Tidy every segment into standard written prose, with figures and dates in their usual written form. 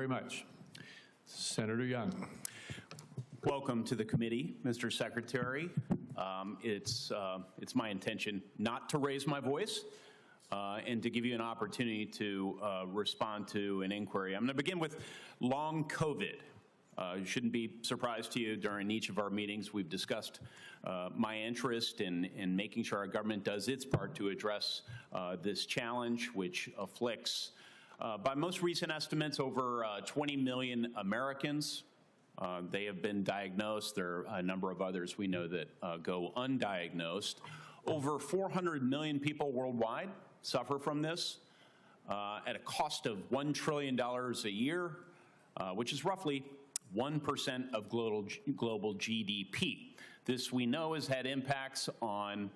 Very much. Senator Young. Welcome to the committee, Mr. Secretary. It's my intention not to raise my voice and to give you an opportunity to respond to an inquiry. I'm going to begin with long COVID. It shouldn't be a surprise to you. During each of our meetings, we've discussed my interest in making sure our government does its part to address this challenge, which afflicts, by most recent estimates, over 20 million Americans. They have been diagnosed. There are a number of others we know that go undiagnosed. Over 400 million people worldwide suffer from this at a cost of $1 trillion a year, which is roughly 1% of global GDP. This, we know, has had impacts on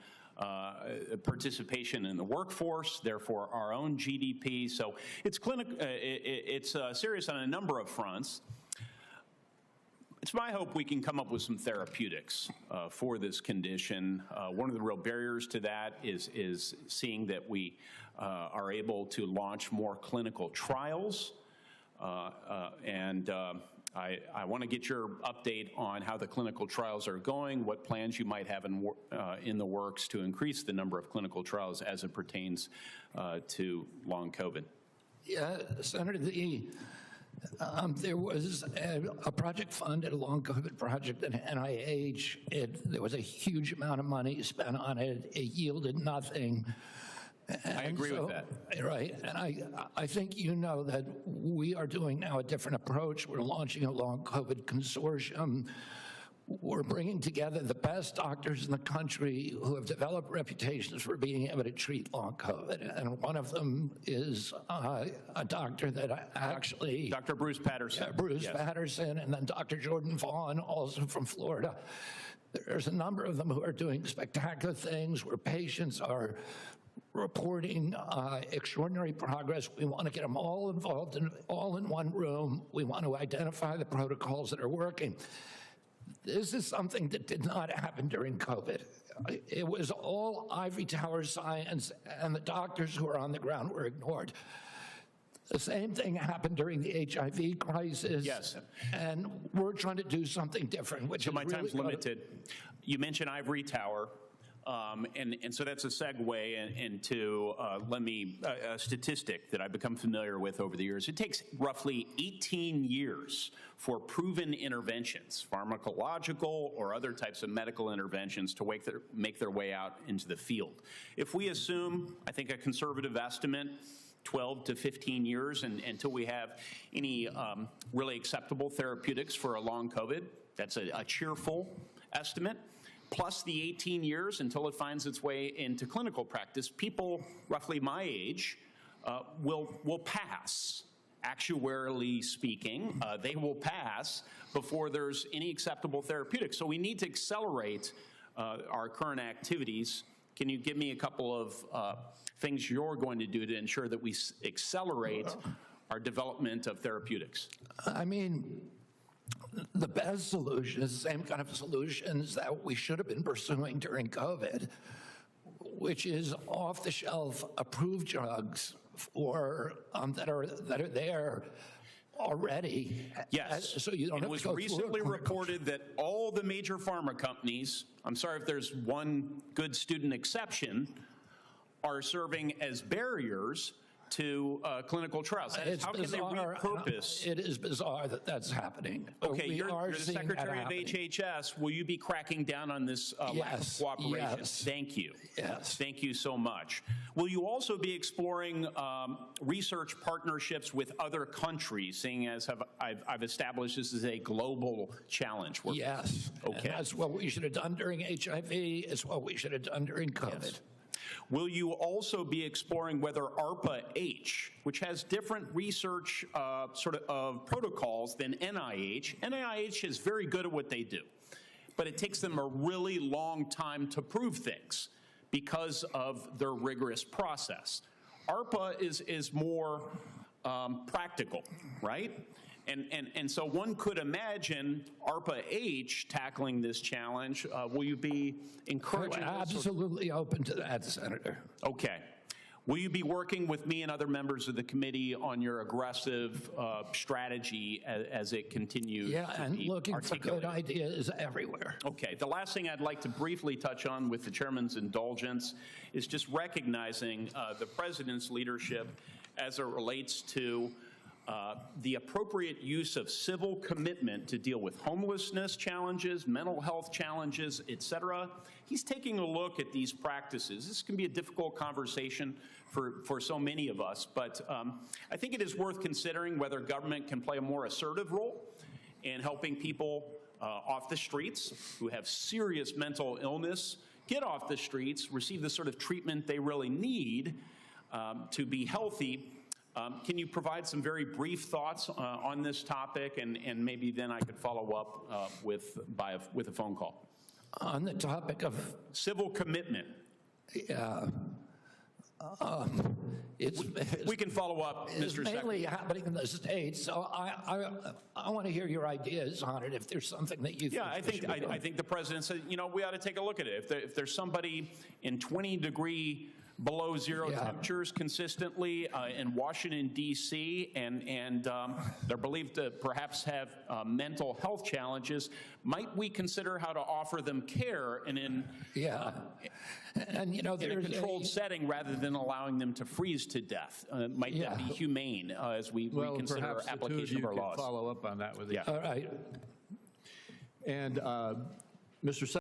participation in the workforce, therefore our own GDP. So it's serious on a number of fronts. It's my hope we can come up with some therapeutics for this condition. One of the real barriers to that is seeing that we are able to launch more clinical trials. I want to get your update on how the clinical trials are going, what plans you might have in the works to increase the number of clinical trials as it pertains to long COVID. Yeah, Senator, there was a project funded, a long COVID project at NIH. There was a huge amount of money spent on it. It yielded nothing. I agree with that. Right, and I think you know that we are doing now a different approach. We're launching a long COVID consortium. We're bringing together the best doctors in the country who have developed reputations for being able to treat long COVID. And one of them is a doctor that actually... Dr. Bruce Patterson. Bruce Patterson, and then Dr. Jordan Vaughn, also from Florida. There's a number of them who are doing spectacular things where patients are reporting extraordinary progress. We want to get them all involved, all in one room. We want to identify the protocols that are working. This is something that did not happen during COVID. It was all ivory tower science, and the doctors who were on the ground were ignored. The same thing happened during the HIV crisis. Yes. And we're trying to do something different, which so is my really time's limited. You mentioned ivory tower. And so that's a segue into a statistic that I've become familiar with over the years. It takes roughly 18 years for proven interventions, pharmacological or other types of medical interventions, to make their way out into the field. If we assume, I think a conservative estimate, 12 to 15 years until we have any really acceptable therapeutics for a long COVID, that's a cheerful estimate. Plus the 18 years until it finds its way into clinical practice, people roughly my age will pass. Actuarially speaking, they will pass before there's any acceptable therapeutics. So we need to accelerate our current activities. Can you give me a couple of things you're going to do to ensure that we accelerate our development of therapeutics? I mean, the best solution is the same kind of solutions that we should have been pursuing during COVID, which is off-the-shelf approved drugs for that are there already. Yes. So you don't have to go through. It was recently reported that all the major pharma companies, I'm sorry if there's one good student exception, are serving as barriers to clinical trials. That is, how can they repurpose? It is bizarre that that's happening. Okay, you're the Secretary of HHS. Will you be cracking down on this lack of cooperation? Yes. Thank you. Yes. Thank you so much. Will you also be exploring research partnerships with other countries, seeing as I've established this is a global challenge? Yes. Okay. And that's what we should have done during HIV. It's what we should have done during COVID. Yes. Will you also be exploring whether ARPA-H, which has different research protocols than NIH, NIH is very good at what they do, but it takes them a really long time to prove things because of their rigorous process. ARPA is more practical, right? And so one could imagine ARPA-H tackling this challenge. Will you be encouraging? We're absolutely open to that, Senator. Okay. Will you be working with me and other members of the committee on your aggressive strategy as it continues Yeah, to and be looking for good articulated? ideas everywhere. Okay, the last thing I'd like to briefly touch on with the chairman's indulgence is just recognizing the president's leadership as it relates to the appropriate use of civil commitment to deal with homelessness challenges, mental health challenges, et cetera. He's taking a look at these practices. This can be a difficult conversation for so many of us, but I think it is worth considering whether government can play a more assertive role in helping people off the streets who have serious mental illness get off the streets, receive the sort of treatment they really need to be healthy. Can you provide some very brief thoughts on this topic, and maybe then I could follow up with a phone call? On the topic of Civil commitment. We can follow up, it's Mr. mainly Secretary. happening in the States, so I want to hear your ideas on it if there's something that you think. Yeah, I think the president said, you know, we ought to take a look at it. If there's somebody in 20-degree below zero temperatures consistently in Washington, D.C., and they're believed to perhaps have mental health challenges, might we consider how to offer them care and in And, you know, in a there's controlled setting rather than allowing them to freeze to death? Might that be humane as we reconsider perhaps application of our the two of you laws? could follow up on that with each all right. And Mr.